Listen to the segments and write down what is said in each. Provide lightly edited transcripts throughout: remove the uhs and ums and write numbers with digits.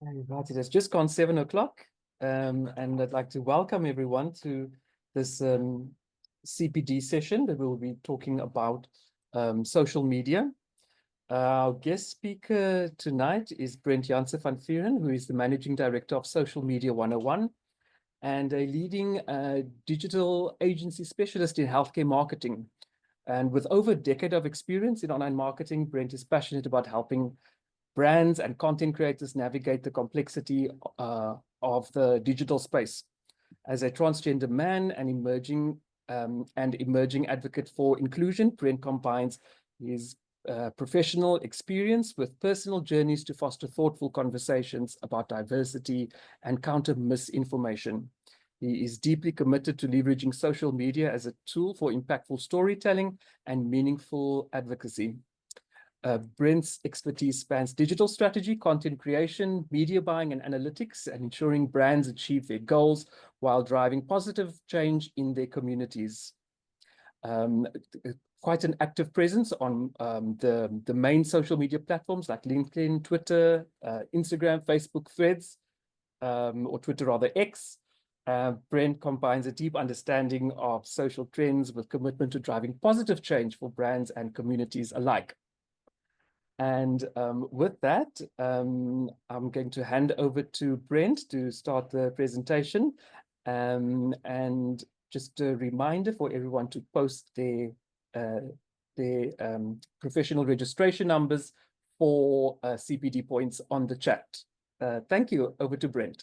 Right, it has just gone 7 o'clock, and I'd like to welcome everyone to this CPD session that we'll be talking about social media. Our guest speaker tonight is Brent Janse van Vuuren, who is the Managing Director of Social Media 101 and a leading digital agency specialist in healthcare marketing. And with over a decade of experience in online marketing, Brent is passionate about helping brands and content creators navigate the complexity of the digital space. As a transgender man and emerging advocate for inclusion, Brent combines his professional experience with personal journeys to foster thoughtful conversations about diversity and counter misinformation. He is deeply committed to leveraging social media as a tool for impactful storytelling and meaningful advocacy. Brent's expertise spans digital strategy, content creation, media buying, and analytics, and ensuring brands achieve their goals while driving positive change in their communities. Quite an active presence on the main social media platforms like LinkedIn, Twitter, Instagram, Facebook, Threads, or Twitter rather, X. Brent combines a deep understanding of social trends with commitment to driving positive change for brands and communities alike. And with that, I'm going to hand over to Brent to start the presentation. And just a reminder for everyone to post their professional registration numbers for CPD points on the chat. Thank you. Over to Brent.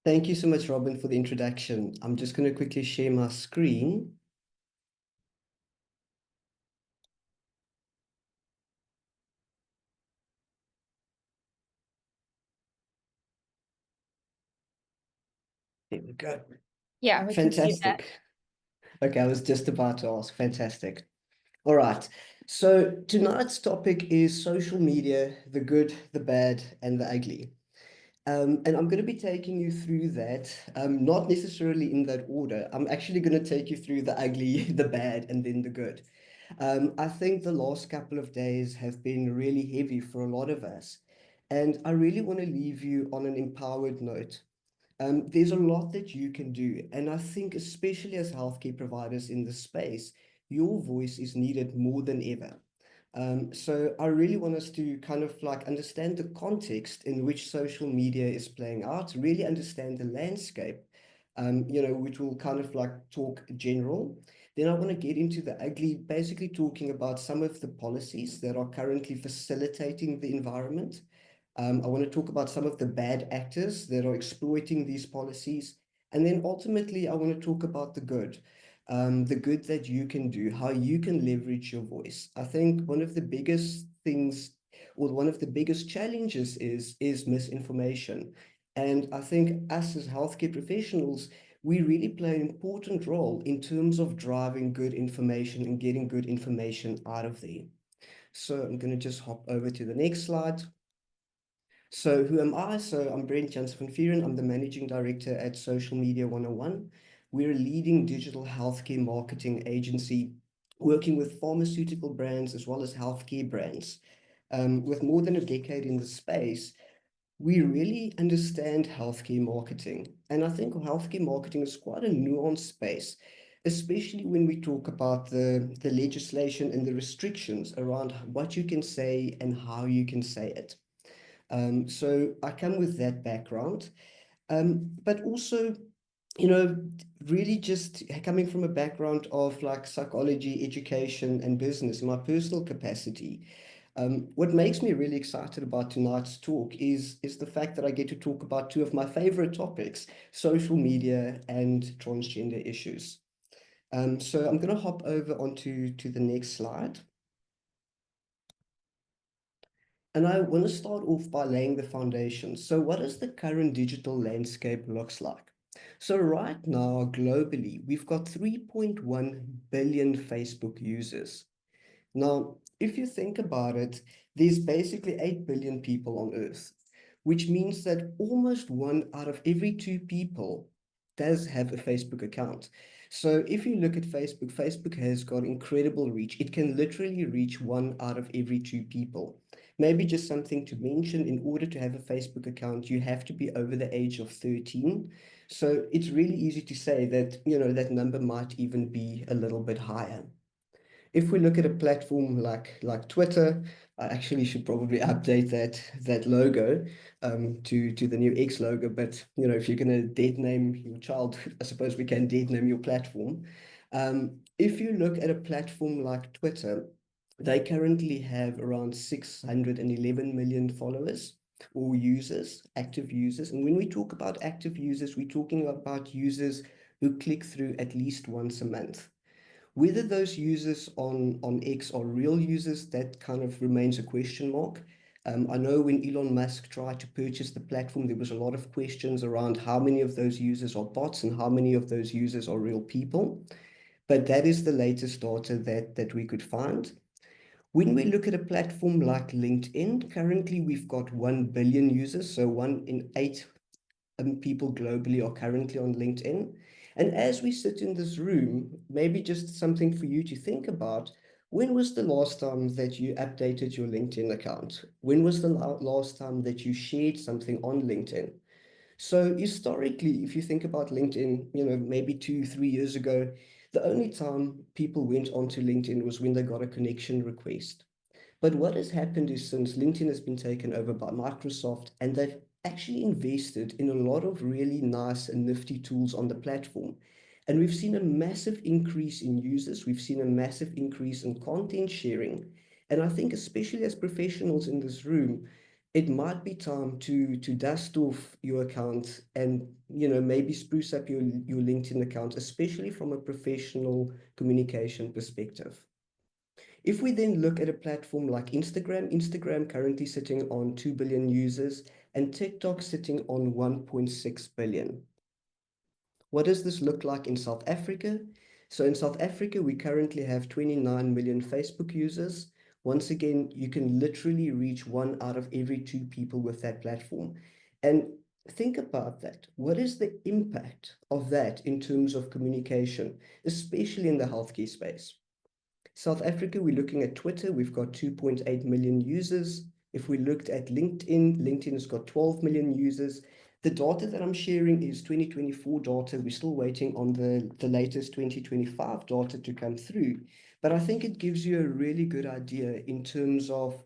Thank you so much, Robin, for the introduction. I'm just going to quickly share my screen. There we go. Yeah, we can see that. Fantastic. Okay, I was just about to ask. Fantastic. All right. So tonight's topic is social media, the good, the bad, and the ugly. And I'm going to be taking you through that, not necessarily in that order. I'm actually going to take you through the ugly, the bad, and then the good. I think the last couple of days have been really heavy for a lot of us. And I really want to leave you on an empowered note. There's a lot that you can do. And I think especially as healthcare providers in this space, your voice is needed more than ever. So I really want us to kind of like understand the context in which social media is playing out, really understand the landscape, which will kind of like talk general. Then I want to get into the ugly, basically talking about some of the policies that are currently facilitating the environment. I want to talk about some of the bad actors that are exploiting these policies. And then ultimately, I want to talk about the good that you can do, how you can leverage your voice. I think one of the biggest things, or one of the biggest challenges is misinformation. And I think us as healthcare professionals, we really play an important role in terms of driving good information and getting good information out of there. So I'm going to just hop over to the next slide. So who am I? So I'm Brent Janse van Vuuren. I'm the Managing Director at Social Media 101. We're a leading digital healthcare marketing agency working with pharmaceutical brands as well as healthcare brands. With more than a decade in the space, we really understand healthcare marketing. And I think healthcare marketing is quite a nuanced space, especially when we talk about the legislation and the restrictions around what you can say and how you can say it. So I come with that background, but also, really just coming from a background of like psychology, education, and business in my personal capacity. What makes me really excited about tonight's talk is the fact that I get to talk about two of my favorite topics, social media and transgender issues. So I'm going to hop over onto the next slide. And I want to start off by laying the foundation. So what does the current digital landscape looks like? So right now, globally, we've got 3.1 billion Facebook users. Now, if you think about it, there's basically 8 billion people on Earth, which means that almost 1 out of every 2 people does have a Facebook account. So if you look at Facebook, Facebook has got incredible reach. It can literally reach 1 out of every 2 people. Maybe just something to mention, in order to have a Facebook account, you have to be over the age of 13. So it's really easy to say that, that number might even be a little bit higher. If we look at a platform like Twitter, I actually should probably update that logo to the new X logo. But if you're gonna dead name your child, I suppose we can dead name your platform. If you look at a platform like Twitter, they currently have around 611 million followers or users, active users. And when we talk about active users, we're talking about users who click through at least once a month. Whether those users on X are real users, that kind of remains a question mark. I know when Elon Musk tried to purchase the platform, there was a lot of questions around how many of those users are bots and how many of those users are real people. But that is the latest data that we could find. When we look at a platform like LinkedIn, currently we've got 1 billion users, so 1 in 8 people globally are currently on LinkedIn. And as we sit in this room, maybe just something for you to think about. When was the last time that you updated your LinkedIn account? When was the last time that you shared something on LinkedIn? So historically, if you think about LinkedIn, maybe 2, 3 years ago, the only time people went onto LinkedIn was when they got a connection request. But what has happened is, since LinkedIn has been taken over by Microsoft, and they've actually invested in a lot of really nice and nifty tools on the platform. And we've seen a massive increase in users. We've seen a massive increase in content sharing. And I think, especially as professionals in this room, it might be time to dust off your account and maybe spruce up your LinkedIn account, especially from a professional communication perspective. If we then look at a platform like Instagram currently sitting on 2 billion users, and TikTok sitting on 1.6 billion. What does this look like in South Africa? So in South Africa, we currently have 29 million Facebook users. Once again, you can literally reach 1 out of every 2 people with that platform. And think about that. What is the impact of that in terms of communication, especially in the healthcare space? South Africa, we're looking at Twitter, we've got 2.8 million users. If we looked at LinkedIn, LinkedIn has got 12 million users. The data that I'm sharing is 2024 data. We're still waiting on the latest 2025 data to come through. But I think it gives you a really good idea in terms of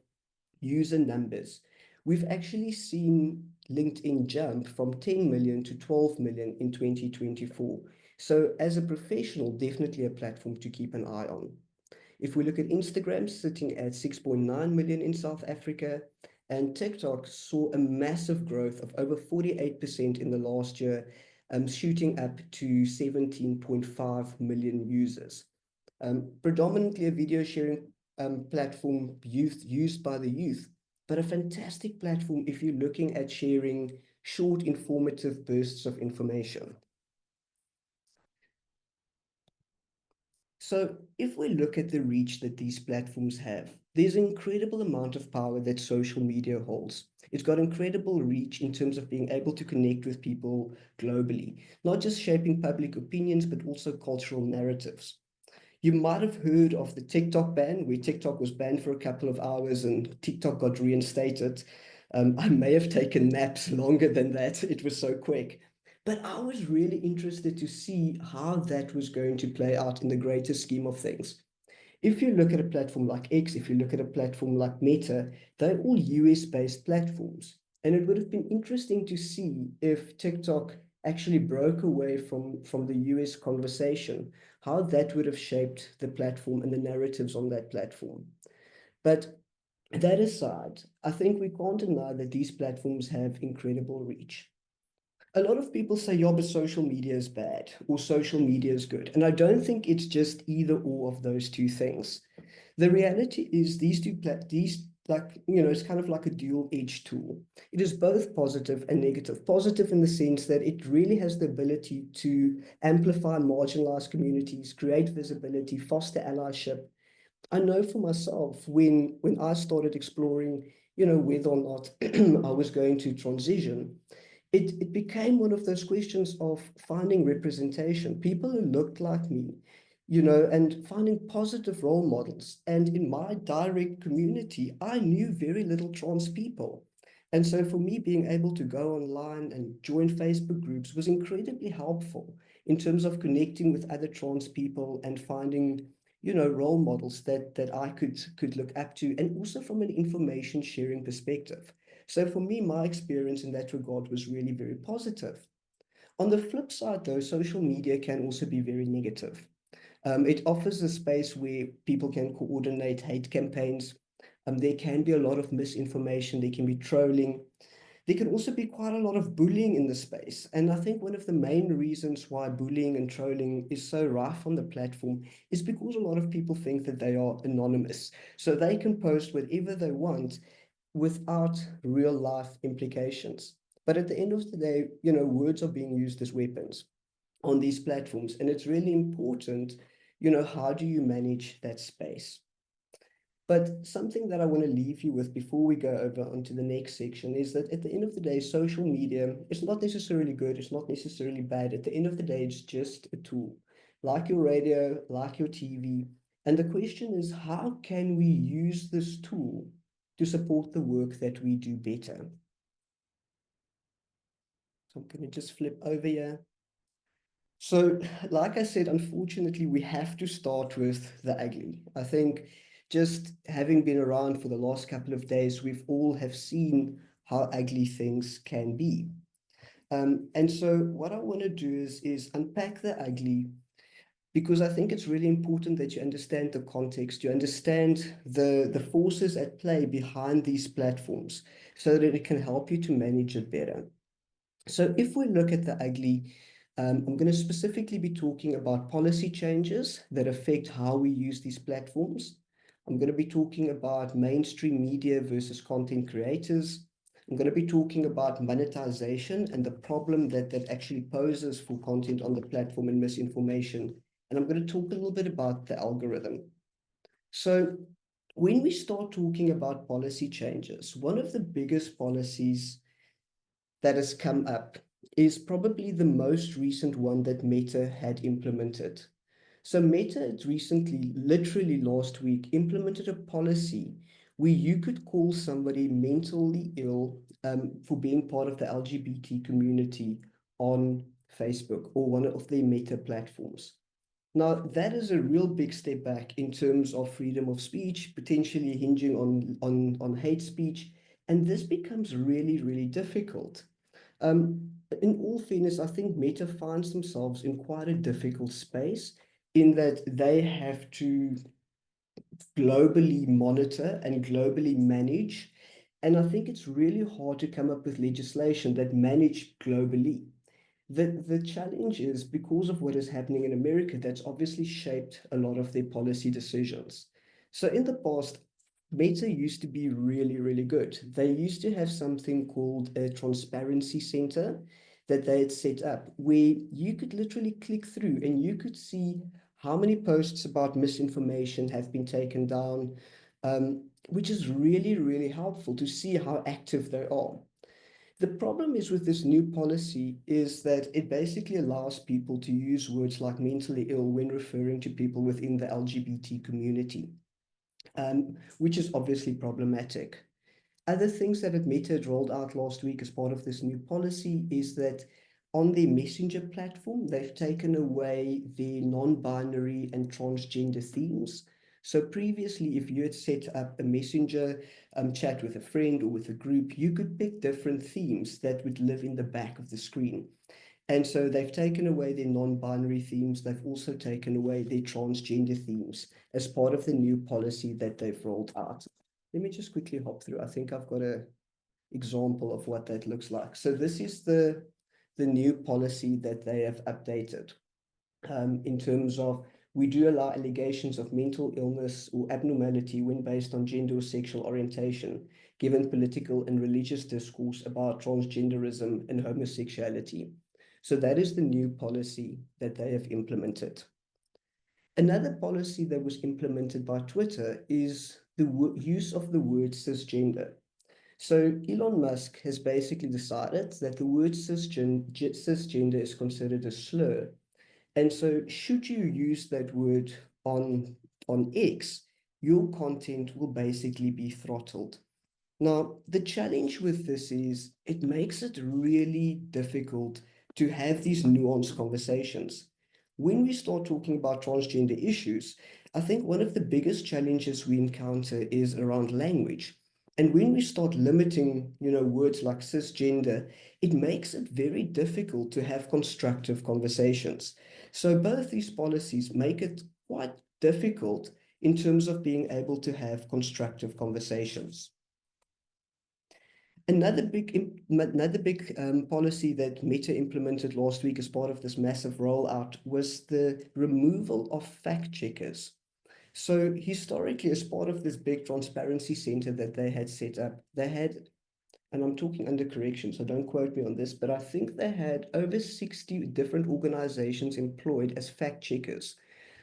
user numbers. We've actually seen LinkedIn jump from 10 million to 12 million in 2024. So as a professional, definitely a platform to keep an eye on. If we look at Instagram, sitting at 6.9 million in South Africa, and TikTok saw a massive growth of over 48% in the last year, shooting up to 17.5 million users. Predominantly a video sharing platform used by the youth, but a fantastic platform if you're looking at sharing short, informative bursts of information. So if we look at the reach that these platforms have, there's an incredible amount of power that social media holds. It's got incredible reach in terms of being able to connect with people globally, not just shaping public opinions, but also cultural narratives. You might have heard of the TikTok ban, where TikTok was banned for a couple of hours and TikTok got reinstated. I may have taken naps longer than that. It was so quick. But I was really interested to see how that was going to play out in the greater scheme of things. If you look at a platform like X, if you look at a platform like Meta, they're all US-based platforms. And it would have been interesting to see if TikTok actually broke away from the US conversation, how that would have shaped the platform and the narratives on that platform. But that aside, I think we can't deny that these platforms have incredible reach. A lot of people say, yeah, but social media is bad or social media is good. And I don't think it's just either or of those two things. The reality is these it's kind of like a dual-edged tool. It is both positive and negative. Positive in the sense that it really has the ability to amplify marginalized communities, create visibility, foster allyship. I know for myself, when I started exploring, whether or not I was going to transition, it became one of those questions of finding representation, people who looked like me. and finding positive role models. And in my direct community, I knew very little trans people. And so for me, being able to go online and join Facebook groups was incredibly helpful in terms of connecting with other trans people and finding, role models that I could look up to, and also from an information sharing perspective. So for me, my experience in that regard was really very positive. On the flip side, though, social media can also be very negative. It offers a space where people can coordinate hate campaigns. There can be a lot of misinformation. There can be trolling. There can also be quite a lot of bullying in the space. And I think one of the main reasons why bullying and trolling is so rife on the platform is because a lot of people think that they are anonymous. So they can post whatever they want without real life implications. But at the end of the day, words are being used as weapons on these platforms. And it's really important, how do you manage that space? But something that I want to leave you with before we go over onto the next section is that at the end of the day, social media is not necessarily good, it's not necessarily bad. At the end of the day, it's just a tool, like your radio, like your TV. And the question is, how can we use this tool to support the work that we do better? So I'm going to just flip over here. So, like I said, unfortunately, we have to start with the ugly. I think just having been around for the last couple of days, we've all have seen how ugly things can be. And so what I want to do is unpack the ugly, because I think it's really important that you understand the context, you understand the forces at play behind these platforms so that it can help you to manage it better. So if we look at the ugly, I'm going to specifically be talking about policy changes that affect how we use these platforms. I'm going to be talking about mainstream media versus content creators. I'm going to be talking about monetization and the problem that actually poses for content on the platform and misinformation. And I'm going to talk a little bit about the algorithm. So when we start talking about policy changes, one of the biggest policies that has come up is probably the most recent one that Meta had implemented. So Meta had recently, literally last week, implemented a policy where you could call somebody mentally ill for being part of the LGBT community on Facebook or one of their Meta platforms. Now, that is a real big step back in terms of freedom of speech, potentially hinging on hate speech, and this becomes really, really difficult. In all fairness, I think Meta finds themselves in quite a difficult space in that they have to globally monitor and globally manage. And I think it's really hard to come up with legislation that manage globally. The challenge is because of what is happening in America, that's obviously shaped a lot of their policy decisions. So in the past, Meta used to be really, really good. They used to have something called a transparency center that they had set up where you could literally click through and you could see how many posts about misinformation have been taken down, which is really, really helpful to see how active they are. The problem is with this new policy is that it basically allows people to use words like mentally ill when referring to people within the LGBT community, which is obviously problematic. Other things that Meta had rolled out last week as part of this new policy is that on their messenger platform, they've taken away the non-binary and transgender themes. So previously, if you had set up a messenger chat with a friend or with a group, you could pick different themes that would live in the back of the screen. And so they've taken away their non-binary themes. They've also taken away their transgender themes as part of the new policy that they've rolled out. Let me just quickly hop through. I think I've got an example of what that looks like. So this is the new policy that they have updated in terms of we do allow allegations of mental illness or abnormality when based on gender or sexual orientation, given political and religious discourse about transgenderism and homosexuality. So that is the new policy that they have implemented. Another policy that was implemented by Twitter is the use of the word cisgender. So Elon Musk has basically decided that the word cisgender is considered a slur. And so should you use that word on X, your content will basically be throttled. Now, the challenge with this is it makes it really difficult to have these nuanced conversations. When we start talking about transgender issues, I think one of the biggest challenges we encounter is around language. And when we start limiting, words like cisgender, it makes it very difficult to have constructive conversations. So both these policies make it quite difficult in terms of being able to have constructive conversations. Another big policy that Meta implemented last week as part of this massive rollout was the removal of fact checkers. So historically, as part of this big transparency center that they had set up, they had, and I'm talking under correction, so don't quote me on this, but I think they had over 60 different organizations employed as fact checkers.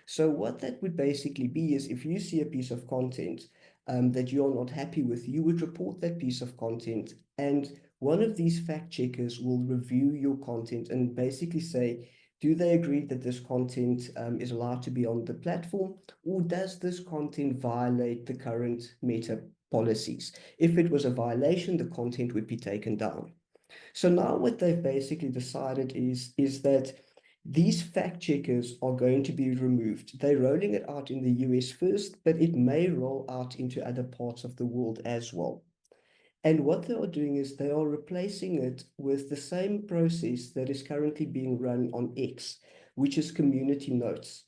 So what that would basically be is if you see a piece of content that you're not happy with, you would report that piece of content, and one of these fact checkers will review your content and basically say, do they agree that this content is allowed to be on the platform, or does this content violate the current Meta policies? If it was a violation, the content would be taken down. So now what they've basically decided is that these fact checkers are going to be removed. They're rolling it out in the US first, but it may roll out into other parts of the world as well. And what they are doing is they are replacing it with the same process that is currently being run on X, which is community notes.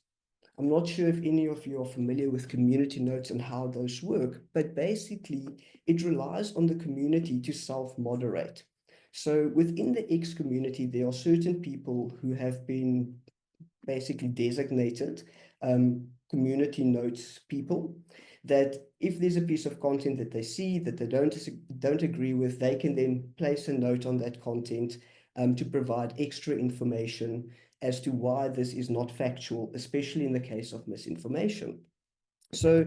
I'm not sure if any of you are familiar with community notes and how those work, but basically it relies on the community to self-moderate. So within the X community, there are certain people who have been basically designated community notes people, that if there's a piece of content that they see that they don't agree with, they can then place a note on that content to provide extra information as to why this is not factual, especially in the case of misinformation. So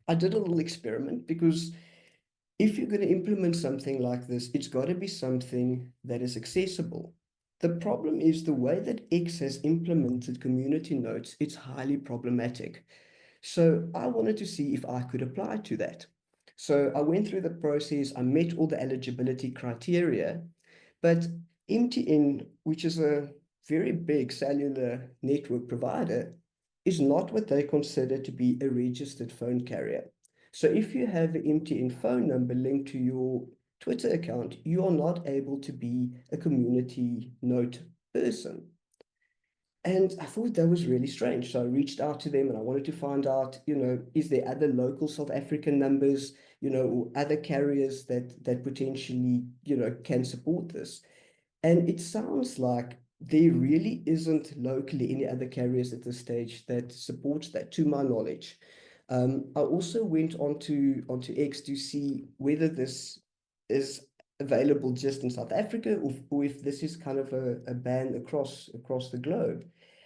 I did a little experiment because if you're going to implement something like this, it's got to be something that is accessible. The problem is the way that X has implemented community notes, it's highly problematic. So I wanted to see if I could apply to that. So I went through the process, I met all the eligibility criteria, but MTN, which is a very big cellular network provider, is not what they consider to be a registered phone carrier. So if you have an MTN phone number linked to your Twitter account, you are not able to be a community note person. And I thought that was really strange. So I reached out to them and I wanted to find out, is there other local South African numbers, or other carriers that potentially, can support this. And it sounds like there really isn't locally any other carriers at this stage that supports that, to my knowledge. I also went onto X to see whether this is available just in South Africa, or if this is kind of a ban across the globe.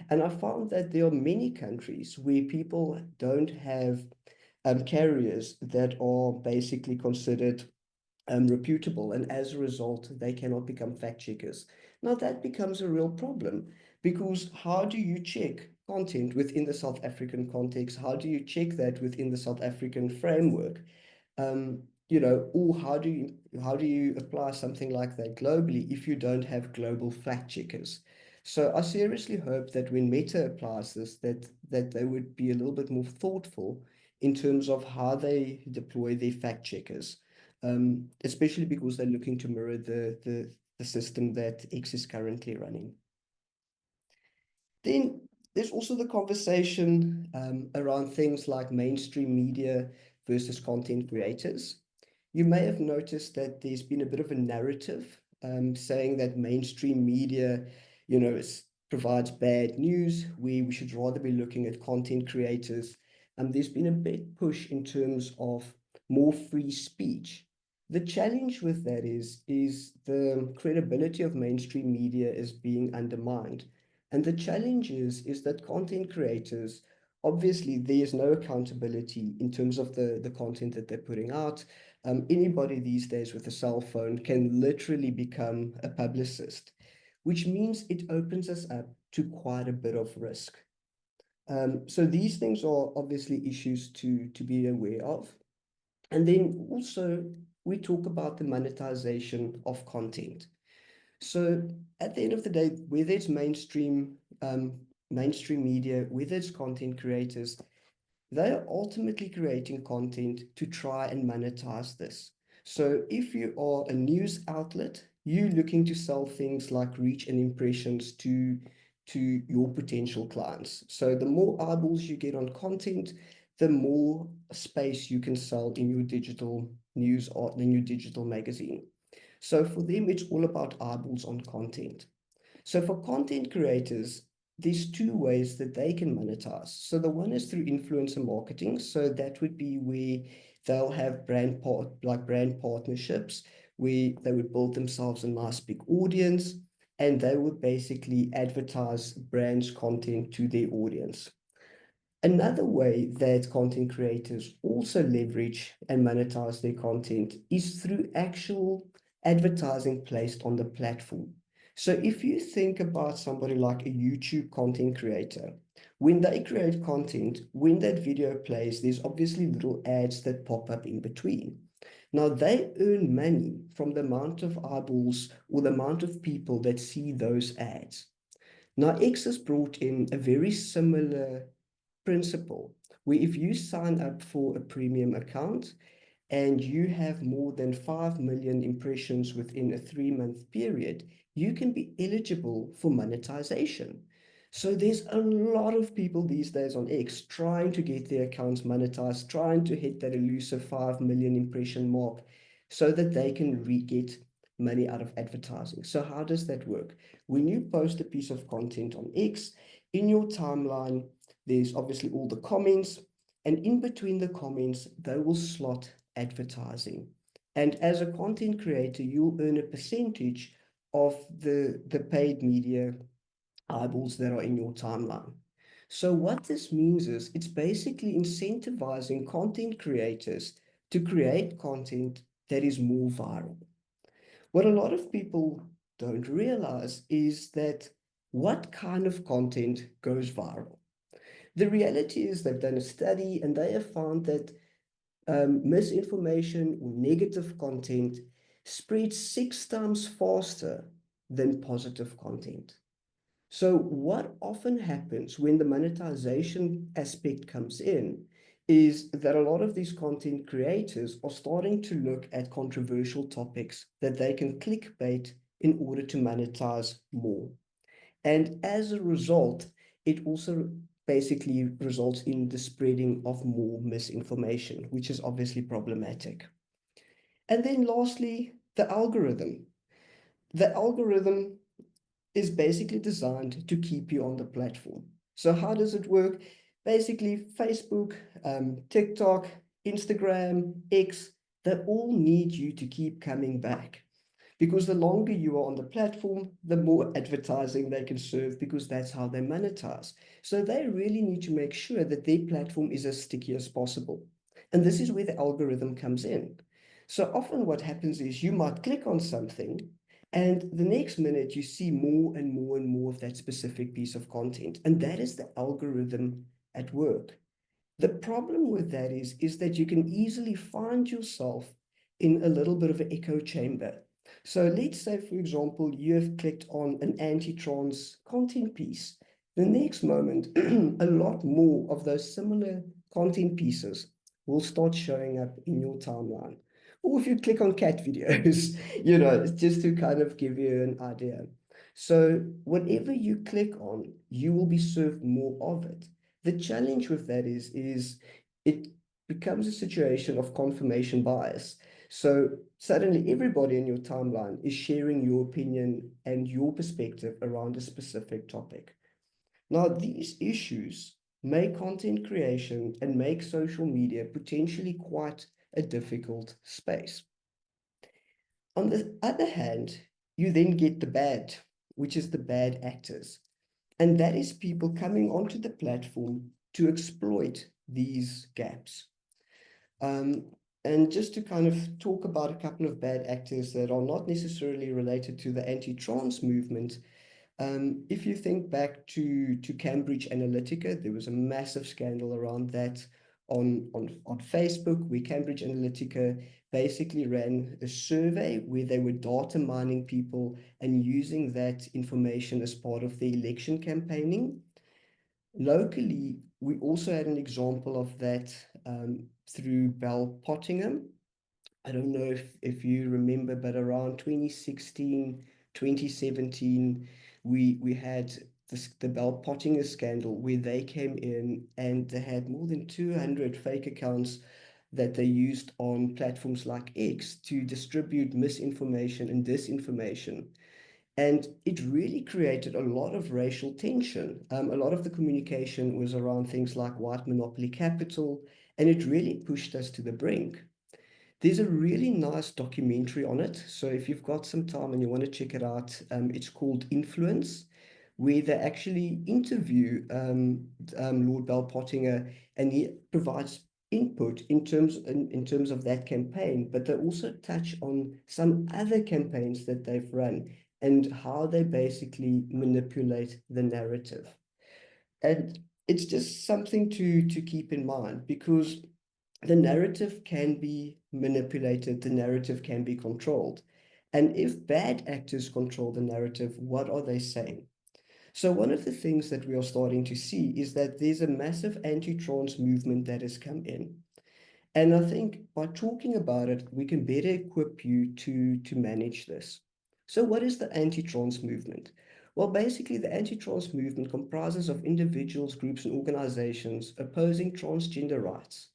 And I found that there are many countries where people don't have carriers that are basically considered reputable, and as a result, they cannot become fact checkers. Now, that becomes a real problem because how do you check content within the South African context? How do you check that within the South African framework? Or how do you apply something like that globally if you don't have global fact checkers? So I seriously hope that when Meta applies this, that they would be a little bit more thoughtful in terms of how they deploy their fact checkers, especially because they're looking to mirror the system that X is currently running. Then there's also the conversation around things like mainstream media versus content creators. You may have noticed that there's been a bit of a narrative saying that mainstream media, provides bad news, where we should rather be looking at content creators. There's been a big push in terms of more free speech. The challenge with that is the credibility of mainstream media is being undermined. And the challenge is that content creators, obviously, there is no accountability in terms of the content that they're putting out. Anybody these days with a cell phone can literally become a publicist, which means it opens us up to quite a bit of risk. So these things are obviously issues to be aware of. And then also we talk about the monetization of content. So at the end of the day, whether it's mainstream media, whether it's content creators, they are ultimately creating content to try and monetize this. So if you are a news outlet, you're looking to sell things like reach and impressions to your potential clients. So the more eyeballs you get on content, the more space you can sell in your digital news or in your digital magazine. So for them, it's all about eyeballs on content. So for content creators, there's two ways that they can monetize. So the one is through influencer marketing. So that would be where they'll have brand partnerships where they would build themselves a nice big audience and they would basically advertise brands' content to their audience. Another way that content creators also leverage and monetize their content is through actual advertising placed on the platform. So if you think about somebody like a YouTube content creator, when they create content, when that video plays, there's obviously little ads that pop up in between. Now they earn money from the amount of eyeballs or the amount of people that see those ads. Now X has brought in a very similar principle where if you sign up for a premium account and you have more than 5 million impressions within a 3-month period, you can be eligible for monetization. So there's a lot of people these days on X trying to get their accounts monetized, trying to hit that elusive 5 million impression mark so that they can get money out of advertising. So how does that work? When you post a piece of content on X, in your timeline, there's obviously all the comments, and in between the comments, they will slot advertising. And as a content creator, you'll earn a percentage of the paid media eyeballs that are in your timeline. So what this means is it's basically incentivizing content creators to create content that is more viral. What a lot of people don't realize is that what kind of content goes viral. The reality is they've done a study and they have found that misinformation or negative content spreads 6 times faster than positive content. So what often happens when the monetization aspect comes in is that a lot of these content creators are starting to look at controversial topics that they can clickbait in order to monetize more. And as a result, it also basically results in the spreading of more misinformation, which is obviously problematic. And then lastly, the algorithm. The algorithm is basically designed to keep you on the platform. So how does it work? Basically, Facebook, TikTok, Instagram, X, they all need you to keep coming back. Because the longer you are on the platform, the more advertising they can serve because that's how they monetize. So they really need to make sure that their platform is as sticky as possible. And this is where the algorithm comes in. So often what happens is you might click on something and the next minute you see more and more and more of that specific piece of content. And that is the algorithm at work. The problem with that is that you can easily find yourself in a little bit of an echo chamber. So let's say, for example, you have clicked on an anti-trans content piece. The next moment, a lot more of those similar content pieces will start showing up in your timeline. Or if you click on cat videos, it's just to kind of give you an idea. So whatever you click on, you will be served more of it. The challenge with that is it becomes a situation of confirmation bias. So suddenly everybody in your timeline is sharing your opinion and your perspective around a specific topic. Now, these issues make content creation and make social media potentially quite a difficult space. On the other hand, you then get the bad, which is the bad actors. And that is people coming onto the platform to exploit these gaps. And just to kind of talk about a couple of bad actors that are not necessarily related to the anti-trans movement, If you think back to Cambridge Analytica, there was a massive scandal around that on Facebook, where Cambridge Analytica basically ran a survey where they were data mining people and using that information as part of the election campaigning. Locally, we also had an example of that through Bell Pottingham. I don't know if you remember, but around 2016, 2017, we had the Bell Pottinger scandal where they came in and they had more than 200 fake accounts that they used on platforms like X to distribute misinformation and disinformation. And it really created a lot of racial tension. A lot of the communication was around things like white monopoly capital, and it really pushed us to the brink. There's a really nice documentary on it. So if you've got some time and you want to check it out, it's called Influence, where they actually interview Lord Bell Pottinger, and he provides input in terms of that campaign, but they also touch on some other campaigns that they've run and how they basically manipulate the narrative. And it's just something to keep in mind, because the narrative can be manipulated, the narrative can be controlled. And if bad actors control the narrative, what are they saying? So one of the things that we are starting to see is that there's a massive anti-trans movement that has come in. And I think by talking about it, we can better equip you to manage this. So what is the anti-trans movement? Well, basically, the anti-trans movement comprises of individuals, groups, and organizations opposing transgender rights,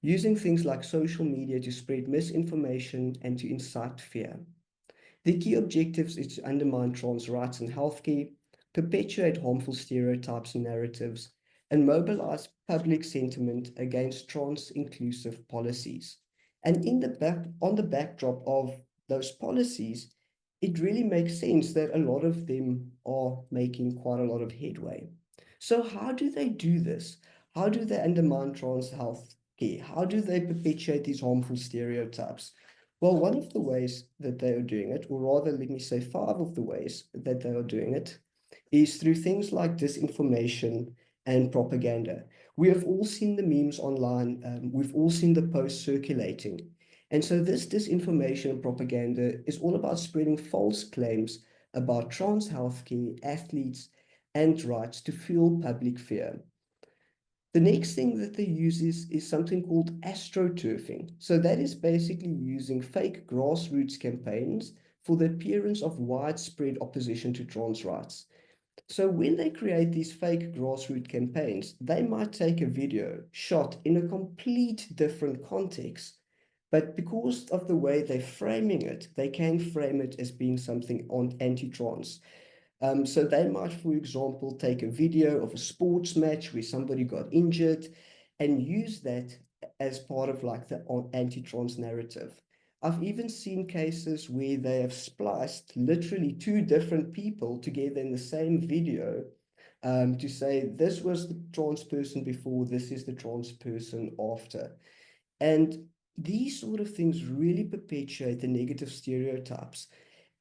using things like social media to spread misinformation and to incite fear. The key objectives is to undermine trans rights in healthcare, perpetuate harmful stereotypes and narratives, and mobilize public sentiment against trans-inclusive policies. And on the backdrop of those policies, it really makes sense that a lot of them are making quite a lot of headway. So how do they do this? How do they undermine trans health care? How do they perpetuate these harmful stereotypes? Well, one of the ways that they are doing it, or rather, let me say five of the ways that they are doing it, is through things like disinformation and propaganda. We have all seen the memes online, we've all seen the posts circulating. And so this disinformation and propaganda is all about spreading false claims about trans healthcare, athletes, and rights to fuel public fear. The next thing that they use is something called astroturfing. So that is basically using fake grassroots campaigns for the appearance of widespread opposition to trans rights. So when they create these fake grassroots campaigns, they might take a video shot in a complete different context, but because of the way they're framing it, they can frame it as being something on anti-trans. So they might, for example, take a video of a sports match where somebody got injured and use that as part of like the anti-trans narrative. I've even seen cases where they have spliced literally two different people together in the same video, to say this was the trans person before, this is the trans person after. And these sort of things really perpetuate the negative stereotypes.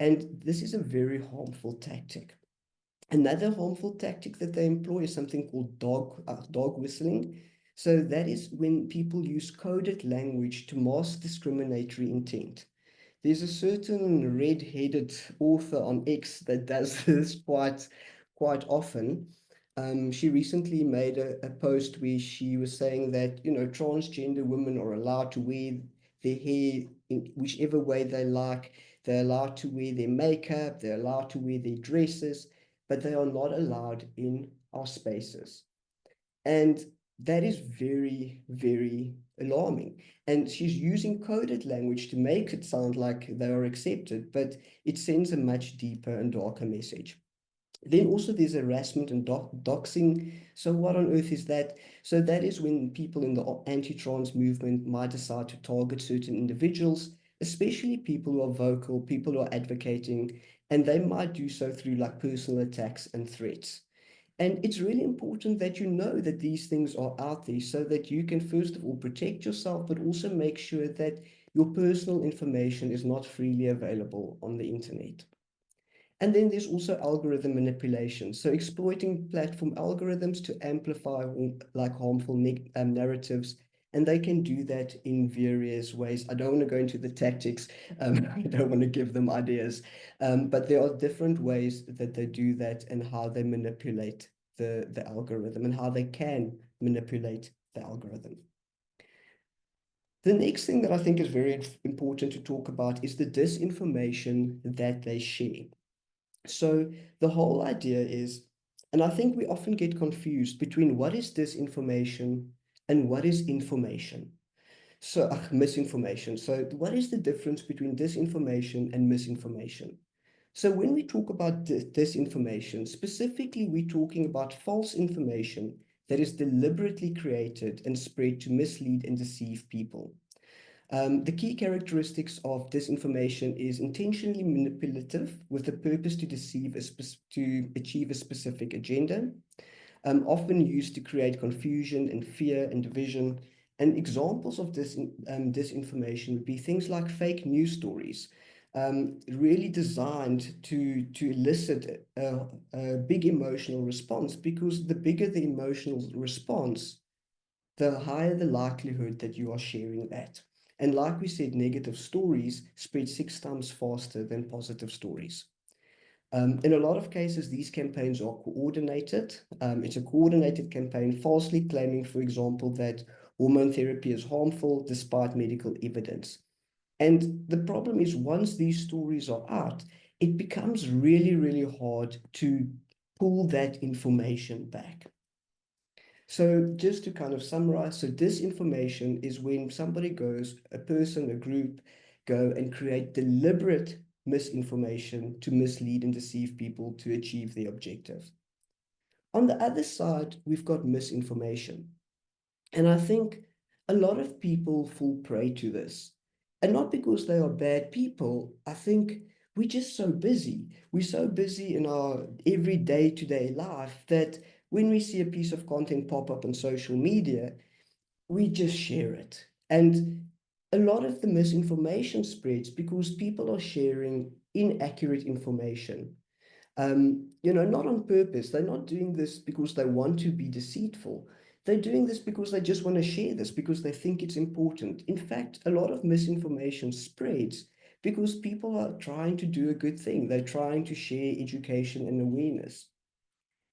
And this is a very harmful tactic. Another harmful tactic that they employ is something called dog whistling. So that is when people use coded language to mask discriminatory intent. There's a certain red-headed author on X that does this quite often. She recently made a post where she was saying that, transgender women are allowed to wear their hair in whichever way they like. They're allowed to wear their makeup. They're allowed to wear their dresses, but they are not allowed in our spaces. And that is very, very alarming. And she's using coded language to make it sound like they are accepted, but it sends a much deeper and darker message. Then also there's harassment and doxing. So what on earth is that? So that is when people in the anti-trans movement might decide to target certain individuals, especially people who are vocal, people who are advocating, and they might do so through like personal attacks and threats. And it's really important that you know that these things are out there so that you can, first of all, protect yourself, but also make sure that your personal information is not freely available on the internet. And then there's also algorithm manipulation. So exploiting platform algorithms to amplify like harmful narratives. And they can do that in various ways. I don't want to go into the tactics. I don't want to give them ideas. But there are different ways that they do that and how they manipulate the algorithm and how they can manipulate the algorithm. The next thing that I think is very important to talk about is the disinformation that they share. So the whole idea is, and I think we often get confused between what is disinformation and what is information. So misinformation. So what is the difference between disinformation and misinformation? So when we talk about disinformation, specifically, we're talking about false information that is deliberately created and spread to mislead and deceive people. The key characteristics of disinformation is intentionally manipulative with the purpose to deceive to achieve a specific agenda, often used to create confusion and fear and division. And examples of this disinformation would be things like fake news stories, really designed to elicit a big emotional response, because the bigger the emotional response, the higher the likelihood that you are sharing that. And like we said, negative stories spread 6 times faster than positive stories. In a lot of cases, these campaigns are coordinated. It's a coordinated campaign, falsely claiming, for example, that hormone therapy is harmful despite medical evidence. And the problem is, once these stories are out, it becomes really, really hard to pull that information back. So just to kind of summarize, so disinformation is when somebody goes, a person, a group, go and create deliberate misinformation to mislead and deceive people to achieve their objective. On the other side, we've got misinformation. And I think a lot of people fall prey to this. And not because they are bad people. I think we're just so busy. We're so busy in our every day-to-day life that when we see a piece of content pop up on social media, we just share it. And a lot of the misinformation spreads because people are sharing inaccurate information. Not on purpose. They're not doing this because they want to be deceitful. They're doing this because they just want to share this, because they think it's important. In fact, a lot of misinformation spreads because people are trying to do a good thing. They're trying to share education and awareness.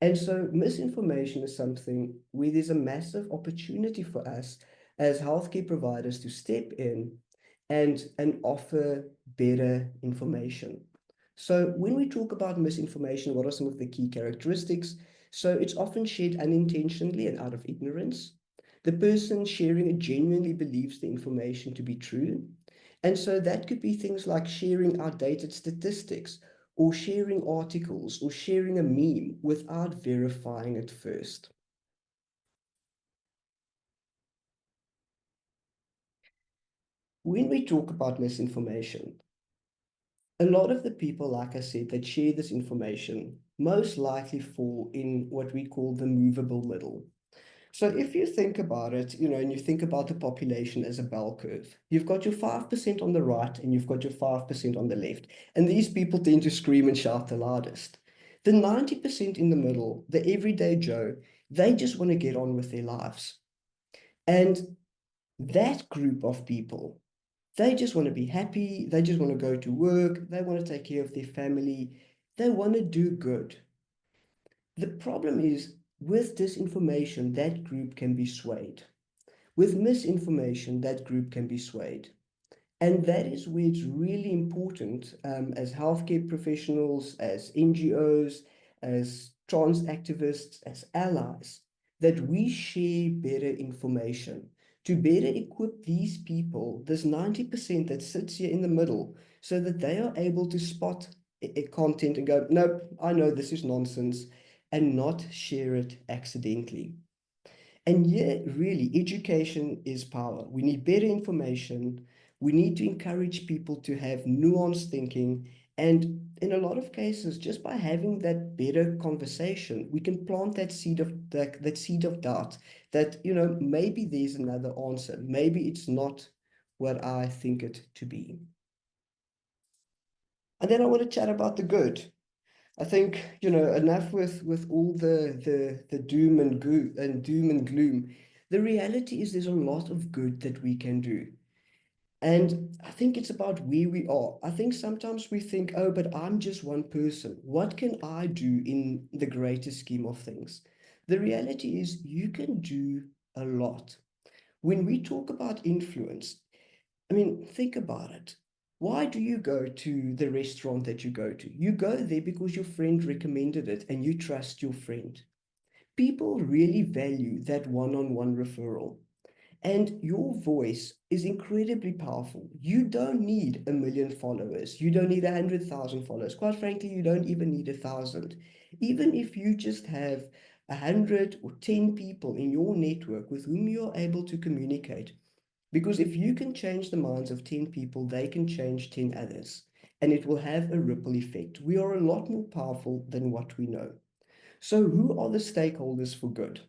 And so misinformation is something where there's a massive opportunity for us as healthcare providers to step in and offer better information. So when we talk about misinformation, what are some of the key characteristics? So it's often shared unintentionally and out of ignorance. The person sharing it genuinely believes the information to be true. And so that could be things like sharing outdated statistics, or sharing articles, or sharing a meme without verifying it first. When we talk about misinformation, a lot of the people, like I said, that share this information most likely fall in what we call the movable middle. So if you think about it, and you think about the population as a bell curve, you've got your 5% on the right and you've got your 5% on the left. And these people tend to scream and shout the loudest. The 90% in the middle, the everyday Joe, they just want to get on with their lives. And that group of people, they just want to be happy. They just want to go to work. They want to take care of their family. They want to do good. The problem is, with disinformation, that group can be swayed. With misinformation, that group can be swayed. And that is where it's really important, as healthcare professionals, as NGOs, as trans activists, as allies, that we share better information to better equip these people, this 90% that sits here in the middle, so that they are able to spot content and go, nope, I know this is nonsense, and not share it accidentally. And yeah, really, education is power. We need better information. We need to encourage people to have nuanced thinking. And in a lot of cases, just by having that better conversation, we can plant that seed of that seed of doubt that, maybe there's another answer. Maybe it's not what I think it to be. And then I want to chat about the good. I think, enough with all the doom and gloom. The reality is there's a lot of good that we can do. And I think it's about where we are. I think sometimes we think, oh, but I'm just one person. What can I do in the greater scheme of things? The reality is you can do a lot. When we talk about influence, I mean, think about it. Why do you go to the restaurant that you go to? You go there because your friend recommended it and you trust your friend. People really value that one-on-one referral. And your voice is incredibly powerful. You don't need 1 million followers. You don't need 100,000 followers. Quite frankly, you don't even need 1,000. Even if you just have 100 or 10 people in your network with whom you're able to communicate, because if you can change the minds of 10 people, they can change 10 others, and it will have a ripple effect. We are a lot more powerful than what we know. So who are the stakeholders for good?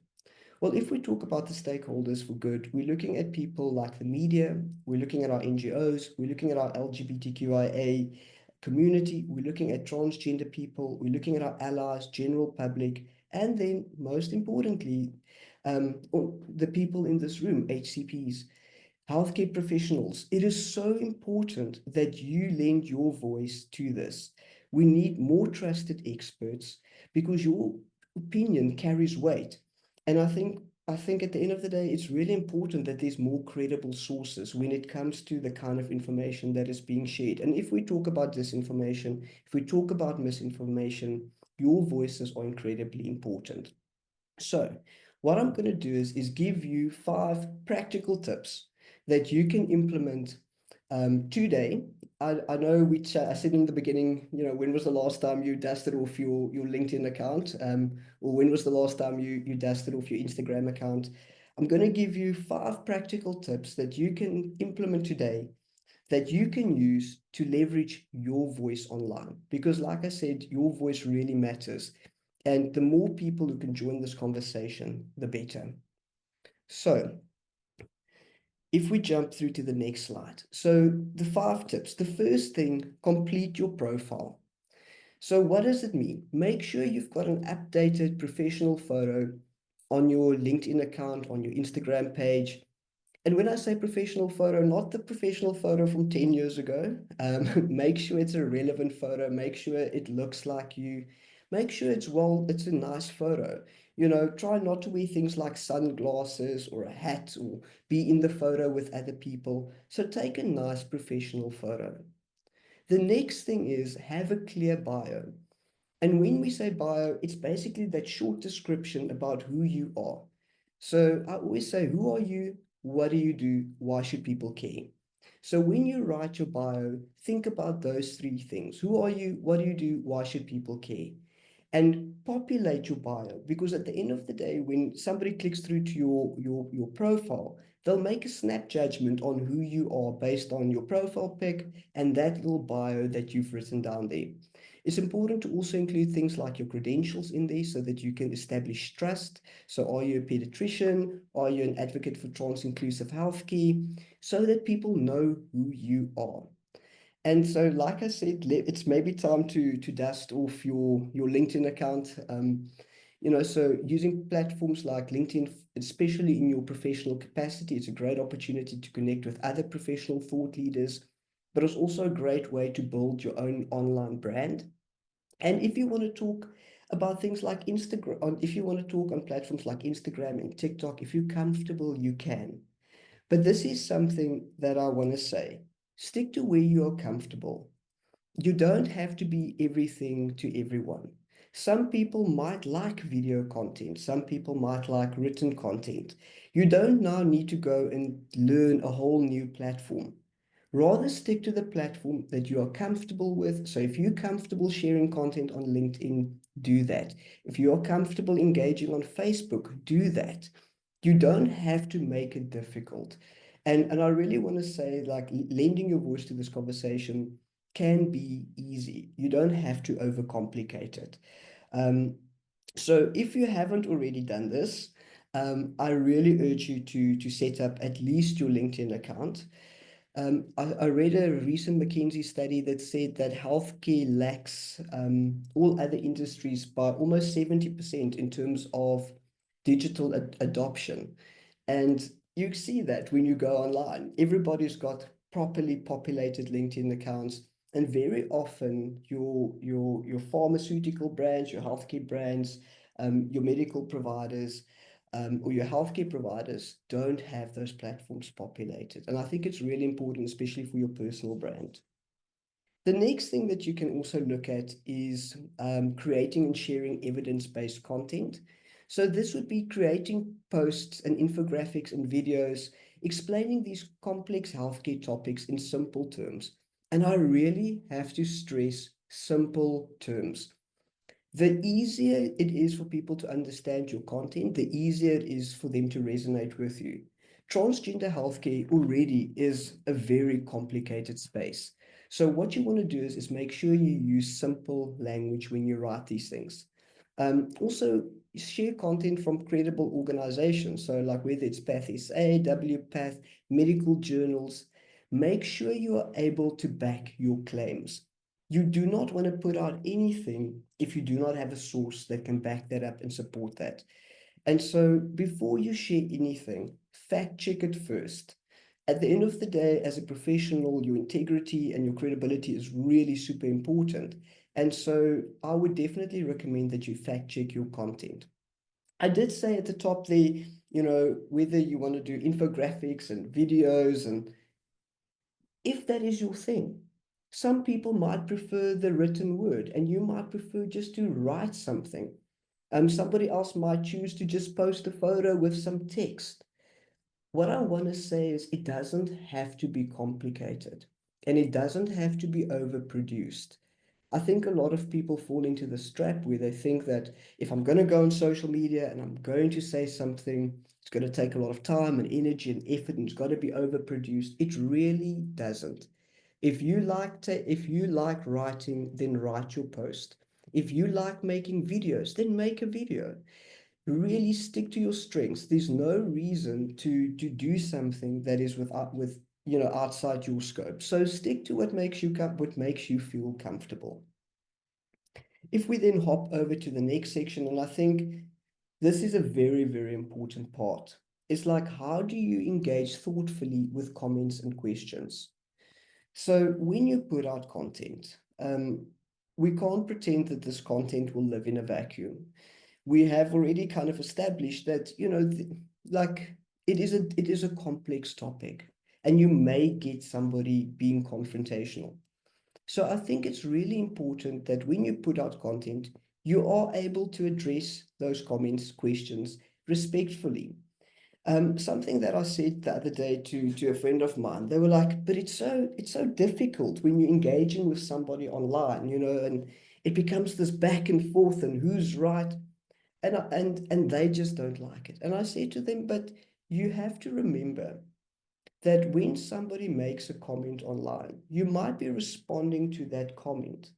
Well, if we talk about the stakeholders for good, we're looking at people like the media, we're looking at our NGOs, we're looking at our LGBTQIA community, we're looking at transgender people, we're looking at our allies, general public, and then most importantly, the people in this room, HCPs, healthcare professionals. It is so important that you lend your voice to this. We need more trusted experts because your opinion carries weight. And I think at the end of the day, it's really important that there's more credible sources when it comes to the kind of information that is being shared. And if we talk about disinformation, if we talk about misinformation, your voices are incredibly important. So what I'm going to do is give you 5 practical tips that you can implement today. I know I said in the beginning, when was the last time you dusted off your LinkedIn account? Or when was the last time you dusted off your Instagram account? I'm going to give you 5 practical tips that you can implement today that you can use to leverage your voice online. Because like I said, your voice really matters. And the more people who can join this conversation, the better. So if we jump through to the next slide. So the 5 tips. The first thing, complete your profile. So what does it mean? Make sure you've got an updated professional photo on your LinkedIn account, on your Instagram page. And when I say professional photo, not the professional photo from 10 years ago. Make sure it's a relevant photo. Make sure it looks like you. Make sure it's a nice photo. Try not to wear things like sunglasses or a hat or be in the photo with other people. So take a nice professional photo. The next thing is have a clear bio. And when we say bio, it's basically that short description about who you are. So I always say, who are you? What do you do? Why should people care? So when you write your bio, think about those 3 things. Who are you? What do you do? Why should people care? And populate your bio, because at the end of the day, when somebody clicks through to your profile, they'll make a snap judgment on who you are based on your profile pic and that little bio that you've written down there. It's important to also include things like your credentials in there so that you can establish trust. So are you a pediatrician? Are you an advocate for trans-inclusive healthcare? So that people know who you are. And so, like I said, it's maybe time to dust off your LinkedIn account. So using platforms like LinkedIn, especially in your professional capacity, it's a great opportunity to connect with other professional thought leaders, but it's also a great way to build your own online brand. And if you want to talk about things like Instagram, if you want to talk on platforms like Instagram and TikTok, if you're comfortable, you can. But this is something that I want to say. Stick to where you are comfortable. You don't have to be everything to everyone. Some people might like video content. Some people might like written content. You don't now need to go and learn a whole new platform. Rather stick to the platform that you are comfortable with. So if you're comfortable sharing content on LinkedIn, do that. If you are comfortable engaging on Facebook, do that. You don't have to make it difficult. And I really want to say, like, lending your voice to this conversation can be easy. You don't have to overcomplicate it. So if you haven't already done this, I really urge you to set up at least your LinkedIn account. I read a recent McKinsey study that said that healthcare lacks all other industries by almost 70% in terms of digital adoption. And you see that when you go online, everybody's got properly populated LinkedIn accounts. And very often your pharmaceutical brands, your healthcare brands, your medical providers, or your healthcare providers don't have those platforms populated. And I think it's really important, especially for your personal brand. The next thing that you can also look at is creating and sharing evidence-based content. So this would be creating posts and infographics and videos explaining these complex healthcare topics in simple terms. And I really have to stress simple terms. The easier it is for people to understand your content, the easier it is for them to resonate with you. Transgender healthcare already is a very complicated space. So what you want to do is make sure you use simple language when you write these things. Also, share content from credible organizations. So like whether it's PathSA, WPath, medical journals, make sure you are able to back your claims. You do not want to put out anything if you do not have a source that can back that up and support that. And so before you share anything, fact check it first. At the end of the day, as a professional, your integrity and your credibility is really super important. And so I would definitely recommend that you fact check your content. I did say at the top there, whether you want to do infographics and videos, and if that is your thing. Some people might prefer the written word, and you might prefer just to write something. Somebody else might choose to just post a photo with some text. What I want to say is it doesn't have to be complicated, and it doesn't have to be overproduced. I think a lot of people fall into this trap where they think that if I'm going to go on social media and I'm going to say something, it's going to take a lot of time and energy and effort, and it's got to be overproduced. It really doesn't. If you like writing, then write your post. If you like making videos, then make a video. Really stick to your strengths. There's no reason to do something that is outside your scope. So stick to what makes you feel comfortable. If we then hop over to the next section, and I think this is a very, very important part. It's like, how do you engage thoughtfully with comments and questions? So when you put out content, we can't pretend that this content will live in a vacuum. We have already kind of established that, it is a complex topic, and you may get somebody being confrontational. So I think it's really important that when you put out content, you are able to address those comments, questions respectfully. Something that I said the other day to a friend of mine, they were like, but it's so difficult when you're engaging with somebody online, and it becomes this back and forth and who's right. And they just don't like it. And I said to them, but you have to remember that when somebody makes a comment online, you might be responding to that comment,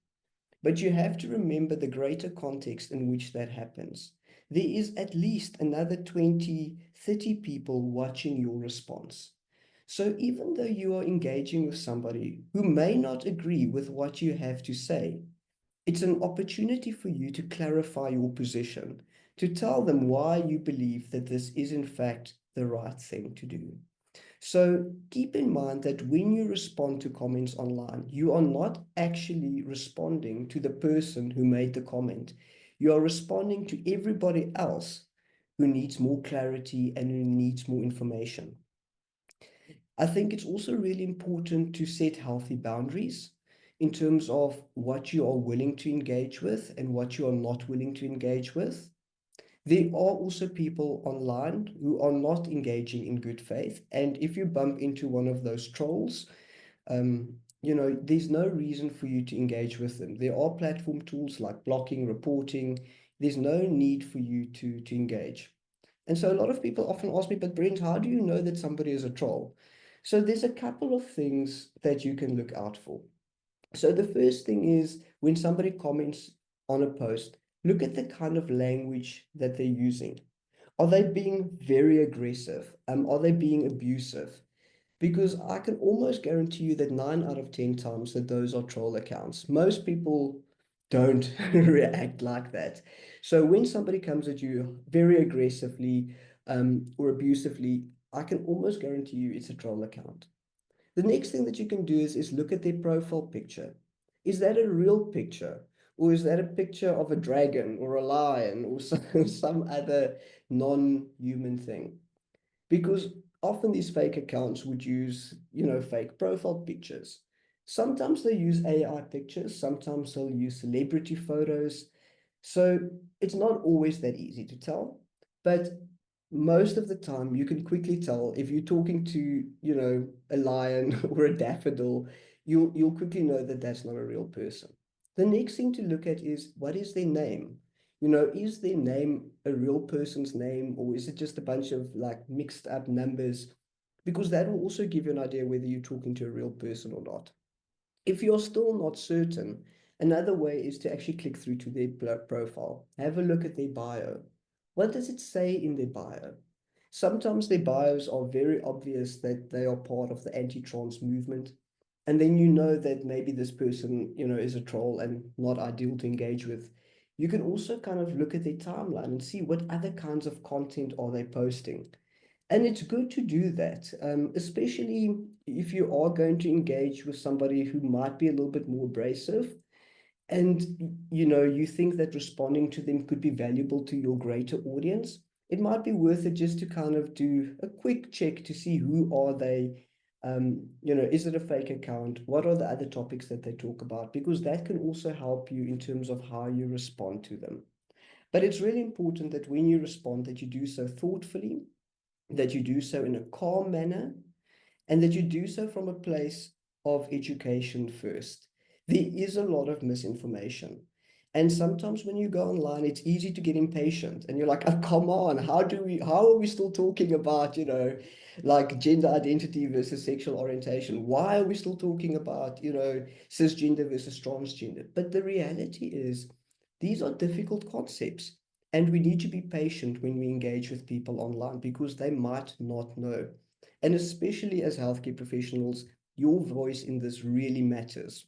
but you have to remember the greater context in which that happens. There is at least another 20, 30 people watching your response. So even though you are engaging with somebody who may not agree with what you have to say, it's an opportunity for you to clarify your position, to tell them why you believe that this is in fact the right thing to do. So keep in mind that when you respond to comments online, you are not actually responding to the person who made the comment. You are responding to everybody else who needs more clarity and who needs more information. I think it's also really important to set healthy boundaries in terms of what you are willing to engage with and what you are not willing to engage with. There are also people online who are not engaging in good faith. And if you bump into one of those trolls, there's no reason for you to engage with them. There are platform tools like blocking, reporting. There's no need for you to engage. And so a lot of people often ask me, but Brent, how do you know that somebody is a troll? So there's a couple of things that you can look out for. So the first thing is when somebody comments on a post, look at the kind of language that they're using. Are they being very aggressive? Are they being abusive? because I can almost guarantee you that 9 out of 10 times that those are troll accounts. Most people don't react like that. So when somebody comes at you very aggressively or abusively, I can almost guarantee you it's a troll account. The next thing that you can do is look at their profile picture. Is that a real picture? Or is that a picture of a dragon or a lion or some other non-human thing? Because often these fake accounts would use, fake profile pictures. Sometimes they use AI pictures, sometimes they'll use celebrity photos. So it's not always that easy to tell, but most of the time you can quickly tell if you're talking to, a lion or a daffodil, you'll quickly know that that's not a real person. The next thing to look at is what is their name? Is their name a real person's name, or is it just a bunch of like mixed up numbers? Because that will also give you an idea whether you're talking to a real person or not. If you're still not certain, another way is to actually click through to their profile. Have a look at their bio. What does it say in their bio? Sometimes their bios are very obvious that they are part of the anti-trans movement. And then you know that maybe this person, is a troll and not ideal to engage with. You can also kind of look at their timeline and see what other kinds of content are they posting. And it's good to do that, especially if you are going to engage with somebody who might be a little bit more abrasive and you think that responding to them could be valuable to your greater audience. It might be worth it just to kind of do a quick check to see who are they, is it a fake account? What are the other topics that they talk about? Because that can also help you in terms of how you respond to them. But it's really important that when you respond, that you do so thoughtfully, that you do so in a calm manner, and that you do so from a place of education first. There is a lot of misinformation. And sometimes when you go online, it's easy to get impatient and you're like, oh, come on, how are we still talking about, like gender identity versus sexual orientation? Why are we still talking about, cisgender versus transgender? But the reality is these are difficult concepts. And we need to be patient when we engage with people online because they might not know. And especially as healthcare professionals, your voice in this really matters.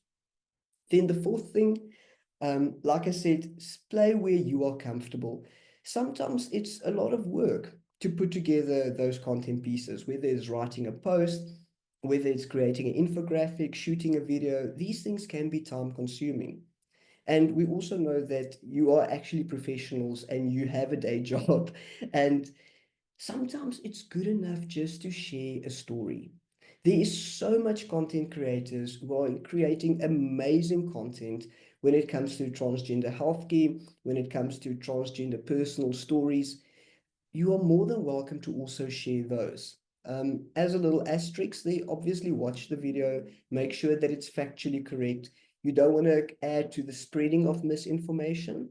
Then the fourth thing, like I said, play where you are comfortable. Sometimes it's a lot of work to put together those content pieces, whether it's writing a post, whether it's creating an infographic, shooting a video. These things can be time consuming. And we also know that you are actually professionals and you have a day job. And sometimes it's good enough just to share a story. There is so much content creators who are creating amazing content when it comes to transgender healthcare, when it comes to transgender personal stories. You are more than welcome to also share those. As a little asterisk, they obviously watch the video, make sure that it's factually correct. You don't want to add to the spreading of misinformation,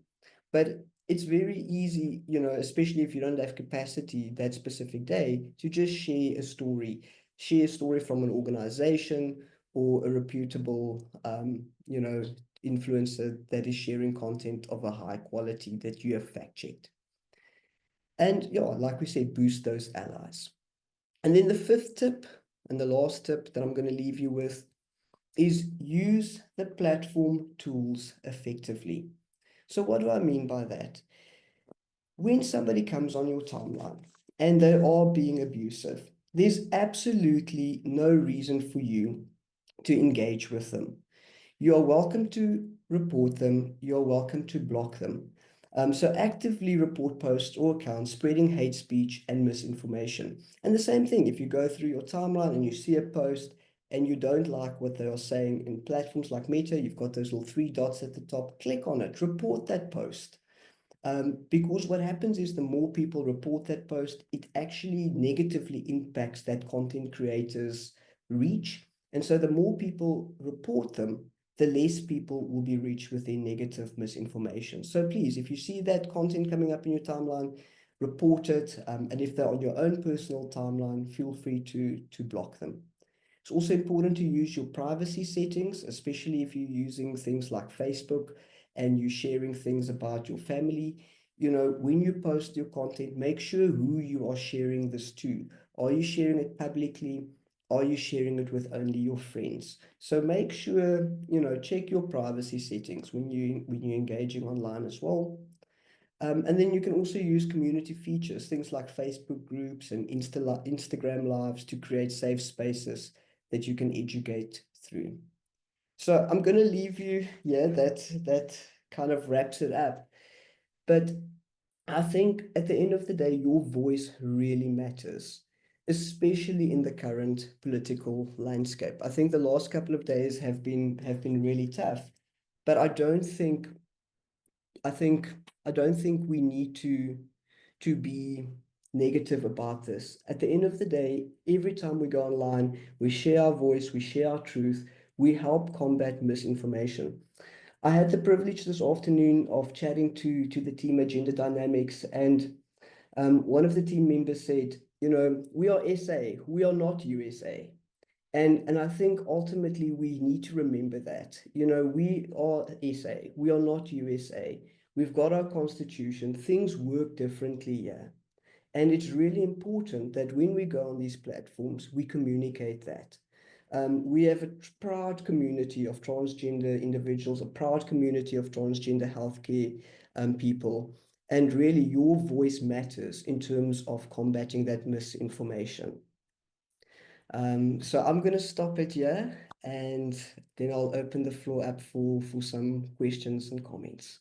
but it's very easy, especially if you don't have capacity that specific day, to just share a story from an organization or a reputable, influencer that is sharing content of a high quality that you have fact checked. And yeah, like we said, boost those allies. And then the fifth tip and the last tip that I'm going to leave you with is use the platform tools effectively. So what do I mean by that? When somebody comes on your timeline and they are being abusive, there's absolutely no reason for you to engage with them. You are welcome to report them. You're welcome to block them. So actively report posts or accounts spreading hate speech and misinformation. And the same thing, if you go through your timeline and you see a post and you don't like what they are saying in platforms like Meta, you've got those little 3 dots at the top, click on it, report that post. Because what happens is the more people report that post, it actually negatively impacts that content creator's reach. And so the more people report them, the less people will be reached with their negative misinformation. So please, if you see that content coming up in your timeline, report it. And if they're on your own personal timeline, feel free to block them. It's also important to use your privacy settings, especially if you're using things like Facebook and you're sharing things about your family. When you post your content, make sure who you are sharing this to. Are you sharing it publicly? are you sharing it with only your friends? So make sure, check your privacy settings when you're engaging online as well. And then you can also use community features, things like Facebook groups and Instagram lives to create safe spaces that you can educate through. So I'm going to leave you, that kind of wraps it up. But I think at the end of the day, your voice really matters, especially in the current political landscape. I think the last couple of days have been really tough, but I think I don't think we need to be negative about this. At the end of the day, every time we go online, we share our voice, we share our truth, we help combat misinformation. I had the privilege this afternoon of chatting to the team at Gender Dynamics, and one of the team members said, we are SA, we are not USA. And I think ultimately we need to remember that, we are SA, we are not USA. We've got our constitution, things work differently here. And it's really important that when we go on these platforms, we communicate that. We have a proud community of transgender individuals, a proud community of transgender healthcare people. And really, your voice matters in terms of combating that misinformation. So I'm going to stop it here, and then I'll open the floor up for some questions and comments.